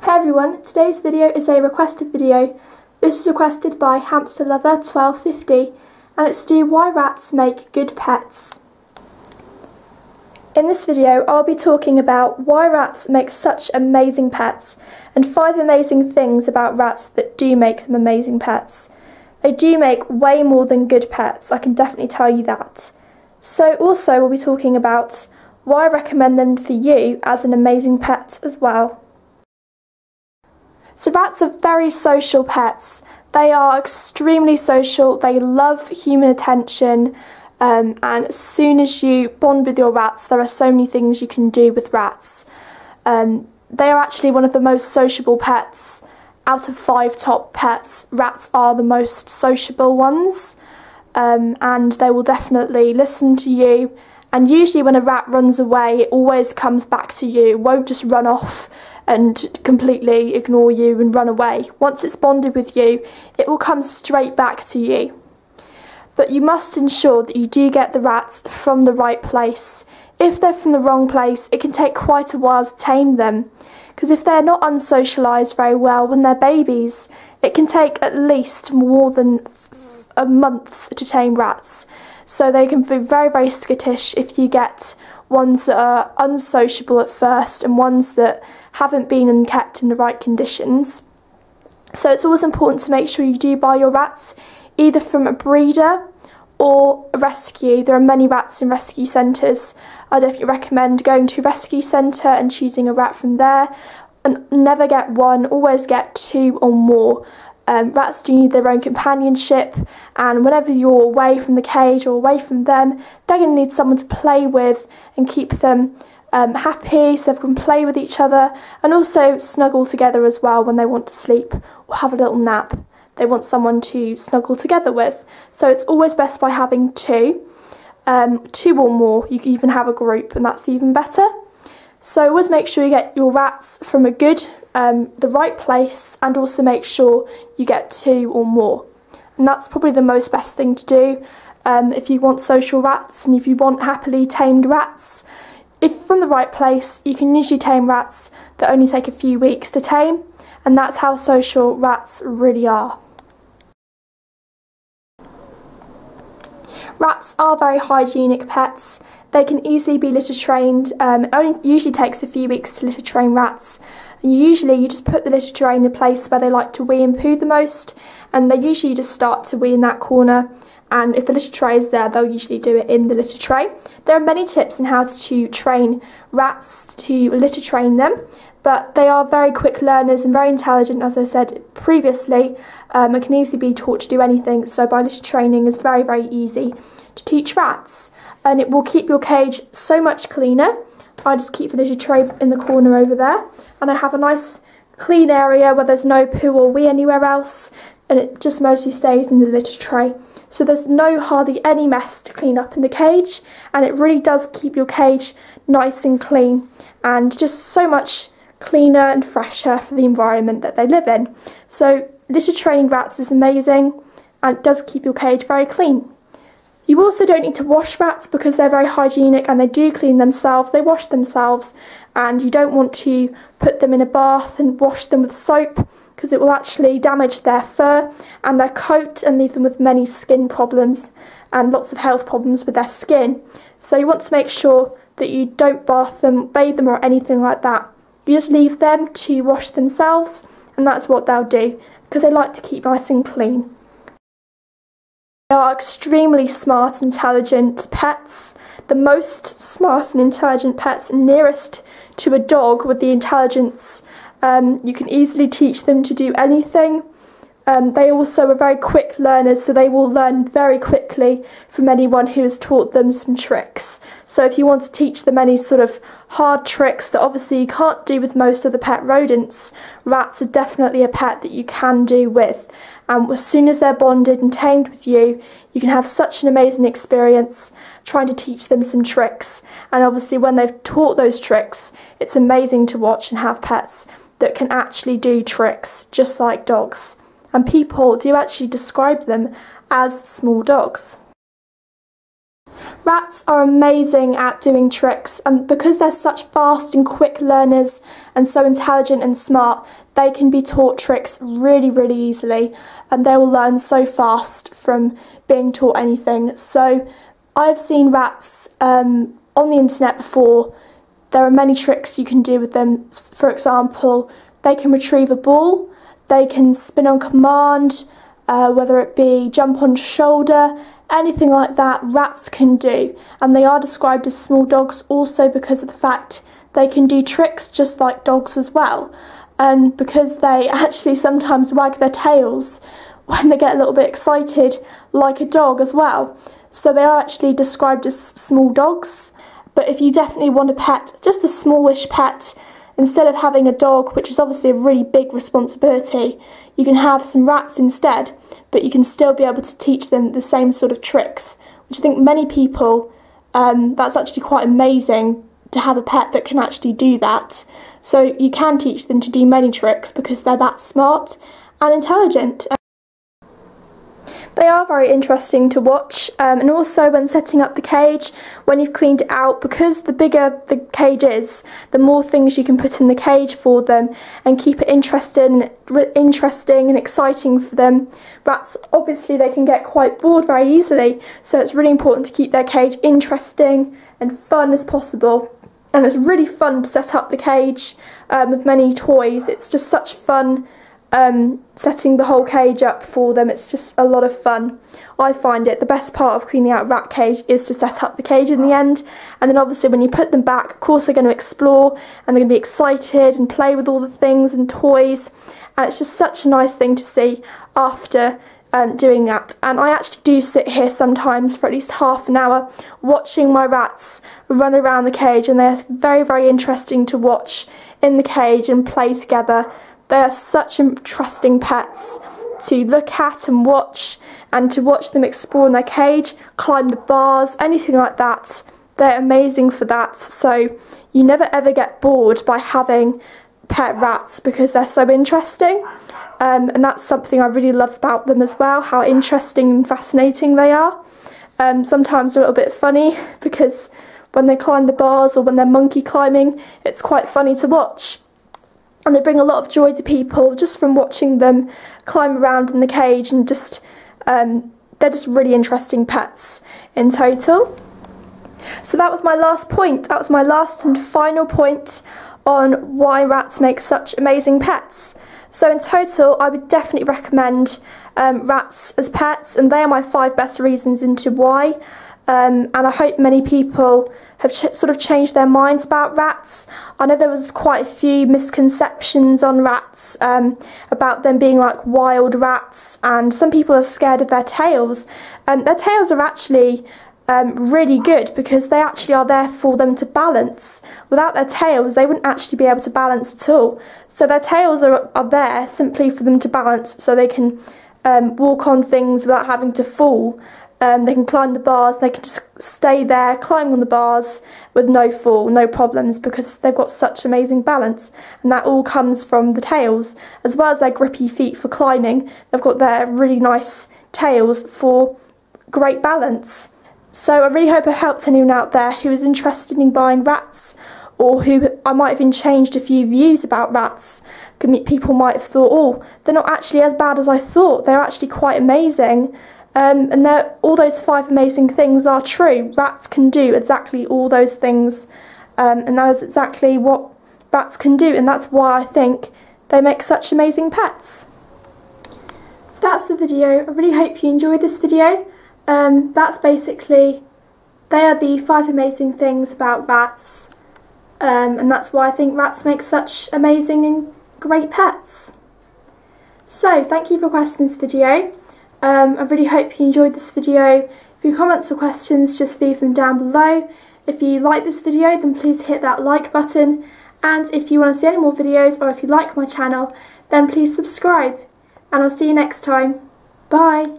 Hey everyone, today's video is a requested video. This is requested by Hamster Lover 1250 and it's to do why rats make good pets. In this video I'll be talking about why rats make such amazing pets and 5 amazing things about rats that do make them amazing pets. They do make way more than good pets, I can definitely tell you that. So also we'll be talking about why I recommend them for you as an amazing pet as well. So rats are very social pets. They are extremely social, they love human attention, and as soon as you bond with your rats, there are so many things you can do with rats. They are actually one of the most sociable pets. Out of 5 top pets, rats are the most sociable ones, and they will definitely listen to you. And usually when a rat runs away, it always comes back to you. It won't just run off and completely ignore you and run away. Once it's bonded with you, it will come straight back to you. But you must ensure that you do get the rats from the right place. If they're from the wrong place, it can take quite a while to tame them. Because if they're not unsocialised very well when they're babies, it can take at least more than a month to tame rats. So they can be very, very skittish if you get ones that are unsociable at first and ones that haven't been kept in the right conditions. So it's always important to make sure you do buy your rats either from a breeder or a rescue. There are many rats in rescue centres. I definitely recommend going to a rescue centre and choosing a rat from there. And never get one, always get 2 or more. Rats do need their own companionship, and whenever you're away from the cage or away from them, they're going to need someone to play with and keep them happy so they can play with each other and also snuggle together as well when they want to sleep or have a little nap. They want someone to snuggle together with. So it's always best by having 2. 2 or more. You can even have a group and that's even better. So always make sure you get your rats from a good, the right place, and also make sure you get 2 or more. And that's probably the most best thing to do if you want social rats and if you want happily tamed rats. If from the right place, you can usually tame rats that only take a few weeks to tame, and that's how social rats really are. Rats are very hygienic pets. They can easily be litter trained. It only usually takes a few weeks to litter train rats. And usually you just put the litter tray in a place where they like to wee and poo the most, and they usually just start to wee in that corner. And if the litter tray is there, they'll usually do it in the litter tray. There are many tips on how to train rats to litter train them, but they are very quick learners and very intelligent, as I said previously. It can easily be taught to do anything, so by litter training is very, very easy to teach rats. And it will keep your cage so much cleaner. I just keep the litter tray in the corner over there, and I have a nice clean area where there's no poo or wee anywhere else, and it just mostly stays in the litter tray. So there's hardly any mess to clean up in the cage, and it really does keep your cage nice and clean and just so much cleaner and fresher for the environment that they live in. So litter training rats is amazing, and it does keep your cage very clean. You also don't need to wash rats because they're very hygienic and they do clean themselves, they wash themselves, and you don't want to put them in a bath and wash them with soap because it will actually damage their fur and their coat and leave them with many skin problems and lots of health problems with their skin. So you want to make sure that you don't bath them, bathe them or anything like that. You just leave them to wash themselves, and that's what they'll do because they like to keep nice and clean. They are extremely smart, intelligent pets. The most smart and intelligent pets nearest to a dog with the intelligence. You can easily teach them to do anything. They also are very quick learners, so they will learn very quickly from anyone who has taught them some tricks. So if you want to teach them any sort of hard tricks that obviously you can't do with most of the pet rodents, rats are definitely a pet that you can do with. And as soon as they're bonded and tamed with you, you can have such an amazing experience trying to teach them some tricks. And obviously when they've taught those tricks, it's amazing to watch and have pets that can actually do tricks just like dogs. And people do actually describe them as small dogs. Rats are amazing at doing tricks, and because they're such fast and quick learners and so intelligent and smart, they can be taught tricks really, really easily, and they will learn so fast from being taught anything. So I've seen rats on the internet before. There are many tricks you can do with them. For example, they can retrieve a ball, they can spin on command, whether it be jump on shoulder, anything like that, rats can do. And they are described as small dogs also because of the fact they can do tricks just like dogs as well. And because they actually sometimes wag their tails when they get a little bit excited, like a dog as well. So they are actually described as small dogs. But if you definitely want a pet, just a smallish pet, instead of having a dog, which is obviously a really big responsibility, you can have some rats instead, but you can still be able to teach them the same sort of tricks, which I think many people, that's actually quite amazing to have a pet that can actually do that. So you can teach them to do many tricks because they're that smart and intelligent. They are very interesting to watch, and also when setting up the cage, when you've cleaned it out, because the bigger the cage is, the more things you can put in the cage for them and keep it interesting and exciting for them. Rats, obviously, they can get quite bored very easily, so it's really important to keep their cage interesting and fun as possible. And it's really fun to set up the cage with many toys. It's just such fun setting the whole cage up for them. It's just a lot of fun. I find it the best part of cleaning out a rat cage is to set up the cage in the end, and then obviously when you put them back, of course they're going to explore and they're going to be excited and play with all the things and toys, and it's just such a nice thing to see after doing that. And I actually do sit here sometimes for at least half an hour watching my rats run around the cage, and they're very, very interesting to watch in the cage and play together. They are such interesting pets to look at and to watch them explore in their cage, climb the bars, anything like that. They're amazing for that. So you never ever get bored by having pet rats because they're so interesting. And that's something I really love about them as well, how interesting and fascinating they are. Sometimes they're a little bit funny because when they climb the bars or when they're monkey climbing, it's quite funny to watch. And they bring a lot of joy to people just from watching them climb around in the cage, and just they're just really interesting pets in total. So that was my last point. That was my last and final point on why rats make such amazing pets. So in total, I would definitely recommend rats as pets, and they are my 5 best reasons into why. And I hope many people have sort of changed their minds about rats. I know there was quite a few misconceptions on rats, about them being like wild rats, and some people are scared of their tails. Their tails are actually really good because they actually are there for them to balance. Without their tails, they wouldn't actually be able to balance at all. So their tails are there simply for them to balance, so they can walk on things without having to fall. They can climb the bars, they can just stay there, climbing on the bars with no fall, no problems, because they've got such amazing balance. And that all comes from the tails, as well as their grippy feet for climbing. They've got their really nice tails for great balance. So I really hope I helped anyone out there who is interested in buying rats, or who I might have even changed a few views about rats. People might have thought, oh, they're not actually as bad as I thought, they're actually quite amazing. And all those 5 amazing things are true. Rats can do exactly all those things, and that is exactly what rats can do, and that's why I think they make such amazing pets. So that's the video. I really hope you enjoyed this video. That's basically, they are the 5 amazing things about rats, and that's why I think rats make such amazing and great pets. So thank you for watching this video. I really hope you enjoyed this video. If you have comments or questions, just leave them down below. If you like this video, then please hit that like button, and if you want to see any more videos, or if you like my channel, then please subscribe, and I'll see you next time. Bye!